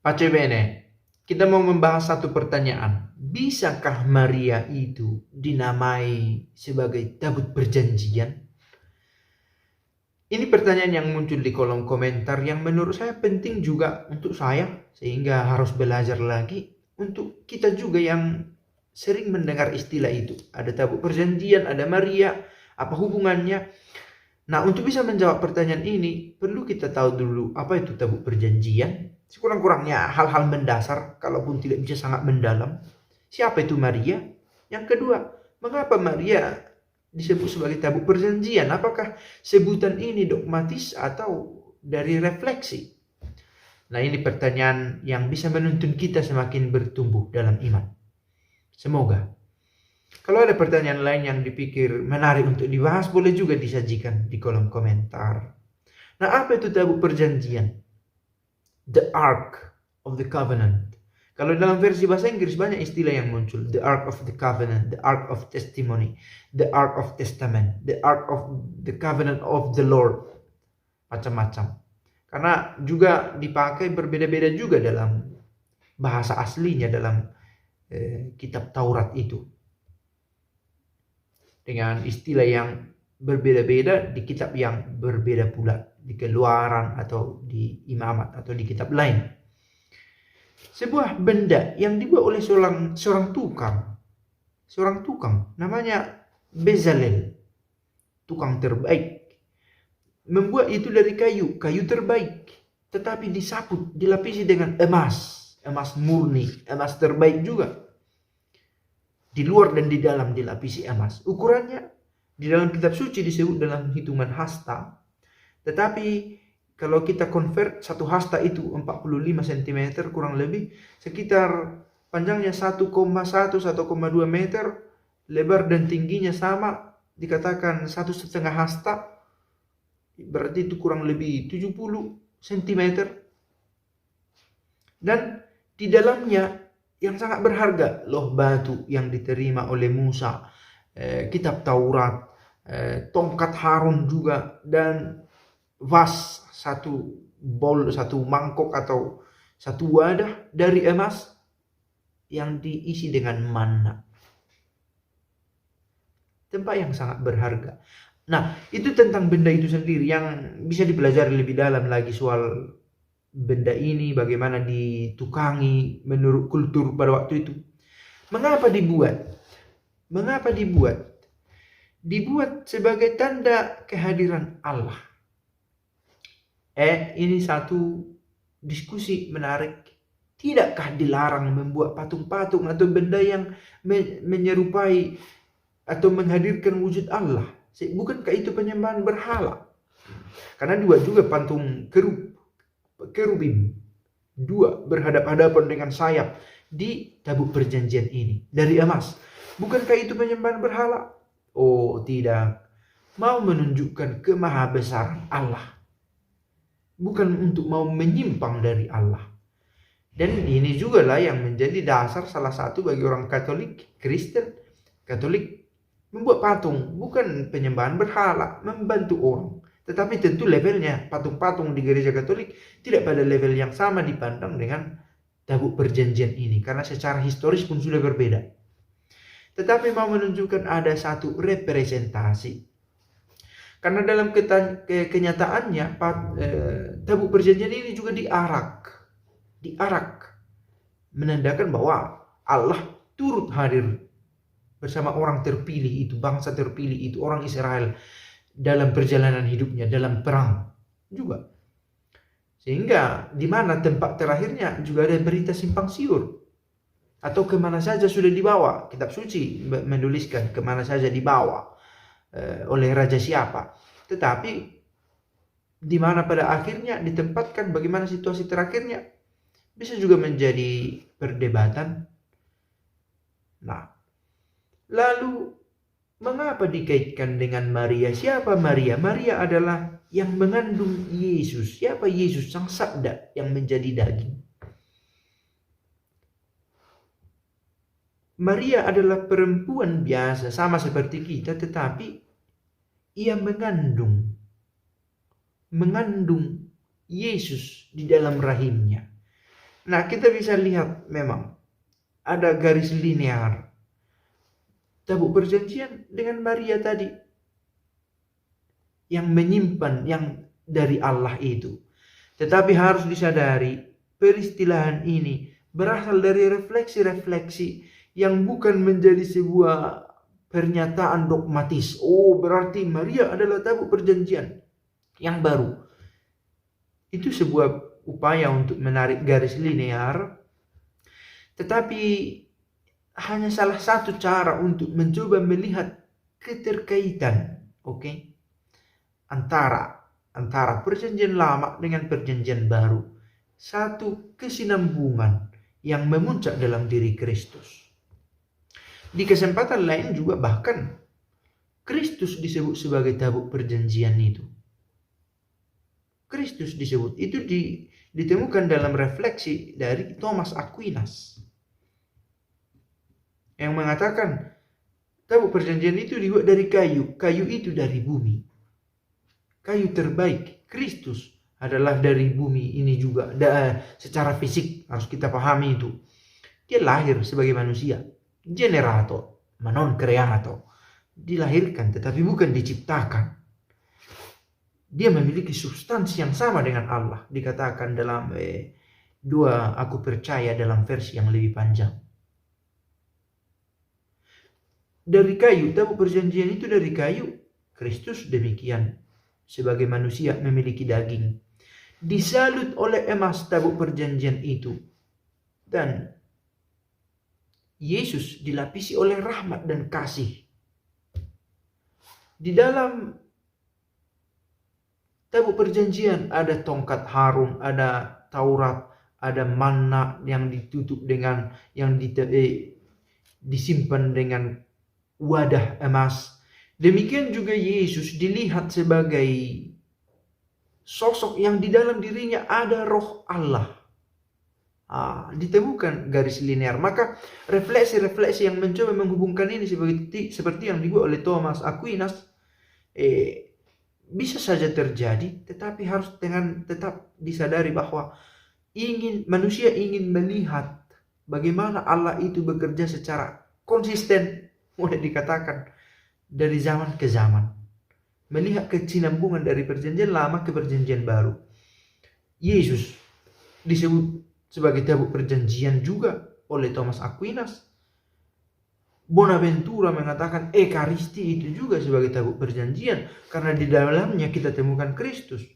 Pace bene, kita mau membahas satu pertanyaan. Bisakah Maria itu dinamai sebagai tabut perjanjian? Ini pertanyaan yang muncul di kolom komentar yang menurut saya penting juga untuk saya, sehingga harus belajar lagi untuk kita juga yang sering mendengar istilah itu. Ada tabut perjanjian, ada Maria, apa hubungannya? Nah, untuk bisa menjawab pertanyaan ini, perlu kita tahu dulu apa itu tabut perjanjian. Sekurang-kurangnya hal-hal mendasar, kalaupun tidak bisa sangat mendalam. Siapa itu Maria? Yang kedua, mengapa Maria disebut sebagai tabut perjanjian? Apakah sebutan ini dogmatis atau dari refleksi? Nah, ini pertanyaan yang bisa menuntun kita semakin bertumbuh dalam iman. Semoga. Kalau ada pertanyaan lain yang dipikir menarik untuk dibahas, boleh juga disajikan di kolom komentar. Nah, apa itu tabut perjanjian? The Ark of the Covenant. Kalau dalam versi bahasa Inggris banyak istilah yang muncul. The Ark of the Covenant, the Ark of Testimony, the Ark of Testament, the Ark of the Covenant of the Lord. Macam-macam. Karena juga dipakai berbeda-beda juga dalam bahasa aslinya dalam kitab Taurat itu. Dengan istilah yang berbeda-beda di kitab yang berbeda pula, di Keluaran atau di Imamat atau di kitab lain. Sebuah benda yang dibuat oleh seorang tukang namanya Bezalel, tukang terbaik, membuat itu dari kayu terbaik, tetapi disaput, dilapisi dengan emas murni, emas terbaik juga. Di luar dan di dalam dilapisi emas. Ukurannya di dalam kitab suci disebut dalam hitungan hasta. Tetapi kalau kita convert satu hasta itu 45 cm kurang lebih, sekitar panjangnya 1,1 1,2 meter, lebar dan tingginya sama, dikatakan 1,5 hasta, berarti itu kurang lebih 70 cm. Dan di dalamnya yang sangat berharga, loh batu yang diterima oleh Musa, kitab Taurat, tongkat Harun juga, dan vas, satu bowl, satu mangkok atau satu wadah dari emas yang diisi dengan manna. Tempat yang sangat berharga. Nah, itu tentang benda itu sendiri yang bisa dipelajari lebih dalam lagi soal benda ini, bagaimana ditukangi menurut kultur pada waktu itu. Mengapa dibuat? Dibuat sebagai tanda kehadiran Allah. Ini satu diskusi menarik. Tidakkah dilarang membuat patung-patung atau benda yang menyerupai atau menghadirkan wujud Allah? Bukankah itu penyembahan berhala? Karena dua juga patung kerubim, dua berhadap-hadapan dengan sayap di tabut perjanjian ini dari emas. Bukankah itu penyembahan berhala? Oh tidak, mau menunjukkan kemahabesaran Allah, bukan untuk mau menyimpang dari Allah. Dan ini juga lah yang menjadi dasar salah satu bagi orang Katolik, Kristen, Katolik membuat patung, bukan penyembahan berhala, membantu orang. Tetapi tentu levelnya patung-patung di gereja Katolik tidak pada level yang sama dipandang dengan tabut perjanjian ini, karena secara historis pun sudah berbeda. Tetapi mau menunjukkan ada satu representasi. Karena dalam kenyataannya tabut perjanjian ini juga diarak, menandakan bahwa Allah turut hadir bersama orang terpilih itu, bangsa terpilih itu, orang Israel, dalam perjalanan hidupnya, dalam perang juga. Sehingga di mana tempat terakhirnya juga ada berita simpang siur, atau kemana saja sudah dibawa. Kitab suci menuliskan kemana saja dibawa oleh raja siapa. Tetapi di mana pada akhirnya ditempatkan, bagaimana situasi terakhirnya, bisa juga menjadi perdebatan. Nah, lalu mengapa dikaitkan dengan Maria? Siapa Maria? Maria adalah yang mengandung Yesus. Siapa Yesus? Sang Sabda yang menjadi daging. Maria adalah perempuan biasa, sama seperti kita, tetapi ia mengandung Yesus di dalam rahimnya. Nah, kita bisa lihat memang ada garis linear tabut perjanjian dengan Maria tadi yang menyimpan yang dari Allah itu. Tetapi harus disadari peristilahan ini berasal dari refleksi-refleksi yang bukan menjadi sebuah pernyataan dogmatis. Oh, berarti Maria adalah tabut perjanjian yang baru. Itu sebuah upaya untuk menarik garis linear, tetapi hanya salah satu cara untuk mencoba melihat keterkaitan, antara perjanjian lama dengan perjanjian baru. Satu kesinambungan yang memuncak dalam diri Kristus. Di kesempatan lain juga bahkan Kristus disebut sebagai tabut perjanjian itu. Kristus disebut itu ditemukan dalam refleksi dari Thomas Aquinas yang mengatakan tabut perjanjian itu dibuat dari kayu, kayu itu dari bumi. Kayu terbaik, Kristus adalah dari bumi ini juga. Secara fisik harus kita pahami itu. Dia lahir sebagai manusia, generato, ma non creato. Dilahirkan tetapi bukan diciptakan. Dia memiliki substansi yang sama dengan Allah. Dikatakan dalam dua aku percaya dalam versi yang lebih panjang. Dari kayu, tabut perjanjian itu dari kayu. Kristus demikian. Sebagai manusia memiliki daging. Disalut oleh emas tabut perjanjian itu. Dan Yesus dilapisi oleh rahmat dan kasih. Di dalam tabut perjanjian ada tongkat Harun, ada Taurat, ada manna yang ditutup dengan yang disimpan dengan wadah emas. Demikian juga Yesus dilihat sebagai sosok yang di dalam dirinya ada roh Allah. Ditemukan garis linear. Maka refleksi-refleksi yang mencoba menghubungkan ini seperti yang dibuat oleh Thomas Aquinas bisa saja terjadi, tetapi harus dengan tetap disadari bahwa manusia ingin melihat bagaimana Allah itu bekerja secara konsisten, boleh dikatakan dari zaman ke zaman, melihat kesinambungan dari perjanjian lama ke perjanjian baru. Yesus disebut sebagai tabut perjanjian juga oleh Thomas Aquinas. Bonaventura mengatakan Ekaristi itu juga sebagai tabut perjanjian karena di dalamnya kita temukan Kristus.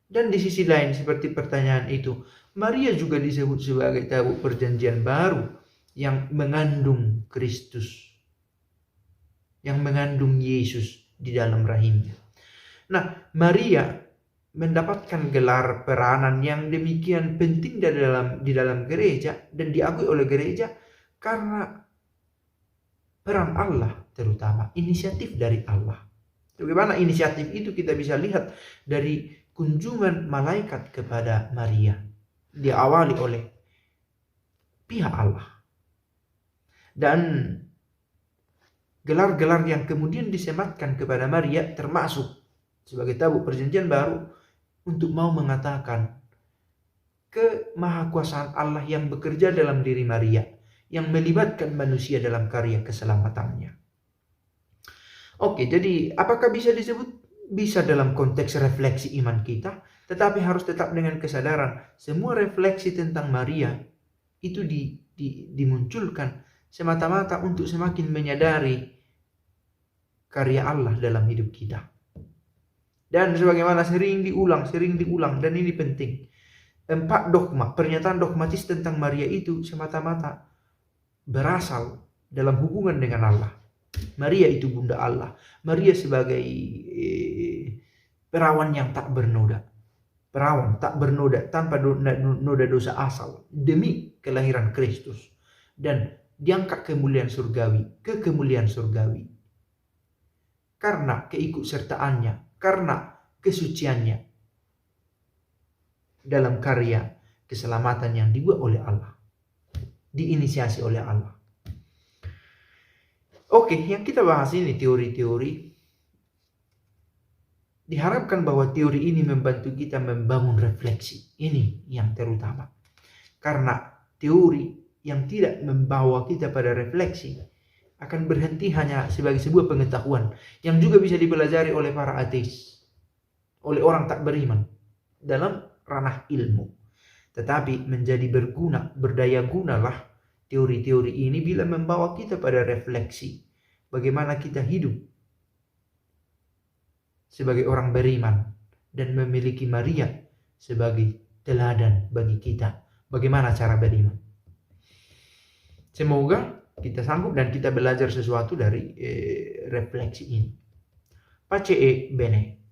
Dan di sisi lain seperti pertanyaan itu, Maria juga disebut sebagai tabut perjanjian baru yang mengandung Kristus, yang mengandung Yesus di dalam rahimnya. Nah, Maria mendapatkan gelar peranan yang demikian penting di dalam gereja dan diakui oleh gereja karena peran Allah, terutama inisiatif dari Allah. Bagaimana inisiatif itu kita bisa lihat dari kunjungan malaikat kepada Maria. Diawali oleh pihak Allah. Dan gelar-gelar yang kemudian disematkan kepada Maria termasuk sebagai tabut perjanjian baru untuk mau mengatakan kemahakuasaan Allah yang bekerja dalam diri Maria, yang melibatkan manusia dalam karya keselamatannya. Oke, jadi apakah bisa disebut? Bisa dalam konteks refleksi iman kita, tetapi harus tetap dengan kesadaran semua refleksi tentang Maria itu dimunculkan semata-mata untuk semakin menyadari karya Allah dalam hidup kita. Dan sebagaimana sering diulang, dan ini penting. 4 dogma, pernyataan dogmatis tentang Maria itu semata-mata berasal dalam hubungan dengan Allah. Maria itu bunda Allah. Maria sebagai perawan yang tak bernoda. Perawan tak bernoda tanpa noda dosa asal demi kelahiran Kristus. Dan diangkat kemuliaan surgawi, ke kemuliaan surgawi. Karena keikutsertaannya, karena kesuciannya dalam karya keselamatan yang dibuat oleh Allah, diinisiasi oleh Allah. Oke, yang kita bahas ini teori-teori. Diharapkan bahwa teori ini membantu kita membangun refleksi. Ini yang terutama. Karena teori yang tidak membawa kita pada refleksi akan berhenti hanya sebagai sebuah pengetahuan yang juga bisa dipelajari oleh para ateis, oleh orang tak beriman dalam ranah ilmu. Tetapi menjadi berguna, berdaya gunalah teori-teori ini bila membawa kita pada refleksi bagaimana kita hidup sebagai orang beriman dan memiliki Maria sebagai teladan bagi kita bagaimana cara beriman. Semoga kita sanggup dan kita belajar sesuatu dari refleksi ini. Pace bene.